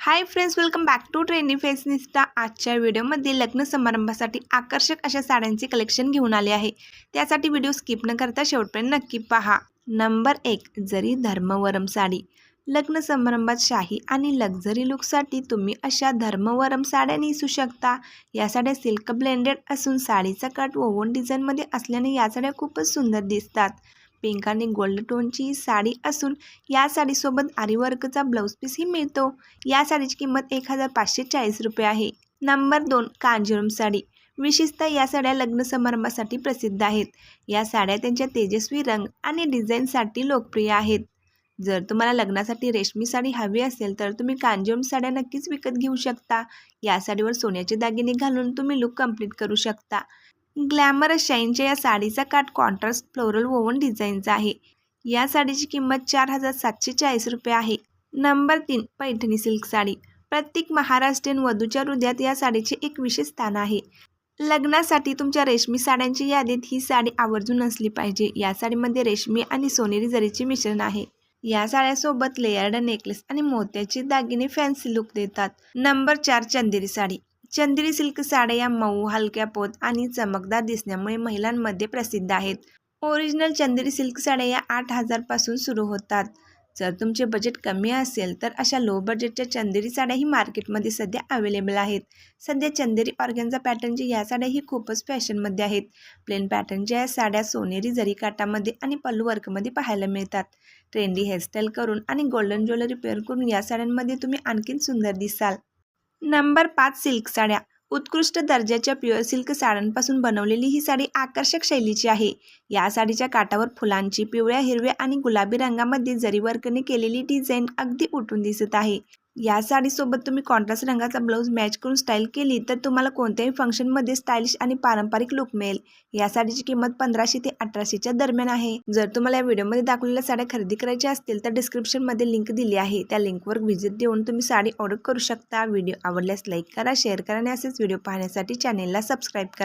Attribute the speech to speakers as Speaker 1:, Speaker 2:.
Speaker 1: High friends, welcome back to trendy fashionista. आजच्या व्हिडिओमध्ये लग्न समारंभासाठी आकर्षक अशा साड्यांचे कलेक्शन घेऊन आले आहे। त्यासाठी व्हिडिओ स्किप न करता शेवटपर्यंत नक्की पहा। नंबर 1, जरी धर्मवरम साडी। लग्न समारंभात शाही आणि लक्झरी लुकसाठी तुम्ही अशा धर्मवरम साड्या नेसू शकता। या साड्या सिल्क ब्लेंडेड असून साडीचा कट वोवन डिझाईनमध्ये असल्याने या साड्या खूपच सुंदर दिसतात। पिंक आणि गोल्ड टोनची साडी असून या साडीसोबत आरीवर्कचा ब्लाऊज पीसही मिळतो। या साडीची किंमत 1540 रुपये आहे। नंबर 2, कांजीवरम साडी। विशेषतः या साड्या लग्न समारंभासाठी प्रसिद्ध आहेत। या साड्या त्यांच्या तेजस्वी रंग आणि डिझाईनसाठी लोकप्रिय आहेत। जर तुम्हाला लग्नासाठी रेशमी साडी हवी असेल तर तुम्ही कांजीवरम साड्या नक्कीच विकत घेऊ शकता। या साडीवर सोन्याचे दागिने घालून तुम्ही लुक कंप्लीट करू शकता। ग्लॅमरस शाईनच्या या साडीचा काठ कॉन्ट्रास्ट फ्लोरल वोवन डिझाईनचा आहे। या साडीची किंमत 4740 रुपये आहे। Number 3, Paithani silk sari. प्रत्येक महाराष्ट्रीयन वधूच्या हृदयात या साडीचे एक विशेष स्थान आहे। लग्नासाठी तुमच्या रेशमी साड्यांच्या यादीत ही साडी आवर्जून असली पाहिजे। या साडीमध्ये रेशमी आणि सोनेरी जरीचे मिश्रण आहे। या साड्यासोबत लेयर्ड नेकलेस आणि मोत्याचे दागिने फॅन्सी लुक देतात। नंबर 4, चंदेरी साडी। चंदेरी सिल्क साड्या या मऊ, हलक्या पोत आणि चमकदार दिसण्यामुळे महिलांमध्ये प्रसिद्ध आहेत। ओरिजिनल चंदेरी सिल्क साड्या या 8000 पासून सुरू होतात। जर तुमचे बजेट कमी असेल तर अशा लो बजेटच्या चंदेरी साड्याही मार्केटमध्ये सध्या अवेलेबल आहेत। सध्या चंदेरी ऑर्गेन्झा पॅटर्नच्या या साड्याही खूपच फॅशनमध्ये आहेत। प्लेन पॅटर्नच्या या साड्या सोनेरी जरी काठामध्ये आणि पल्लू वर्कमध्ये पाहायला मिळतात। ट्रेंडी हेअरस्टाईल करून आणि गोल्डन ज्वेलरी पेअर करून या साड्यांमध्ये तुम्ही आणखीन सुंदर दिसाल। नंबर 5, सिल्क साड्या। उत्कृष्ट दर्जाच्या प्युअर सिल्क साड्यांपासून बनवलेली ही साडी आकर्षक शैलीची आहे। या साडीच्या काठावर फुलांची पिवळ्या, हिरव्या आणि गुलाबी रंगामध्ये जरी वर्कने केलेली डिझाईन अगदी उठून दिसत आहे। या साडीसोबत तुम्ही कॉन्ट्रास्ट रंगाचा ब्लाऊज मॅच करून स्टाईल केली तर तुम्हाला कोणत्याही फंक्शनमध्ये स्टायलिश आणि पारंपरिक लुक मिळेल। या साडीची किंमत 1500 ते 1800च्या दरम्यान आहे। जर तुम्हाला या व्हिडिओमध्ये दाखवलेल्या साड्या खरेदी करायच्या असतील तर डिस्क्रिप्शनमध्ये लिंक दिली आहे, त्या लिंकवर व्हिजिट देऊन तुम्ही साडी ऑर्डर करू शकता। व्हिडिओ आवडल्यास लाईक करा, शेअर करा आणि असेच व्हिडिओ पाहण्यासाठी चॅनेलला सबस्क्राईब करा।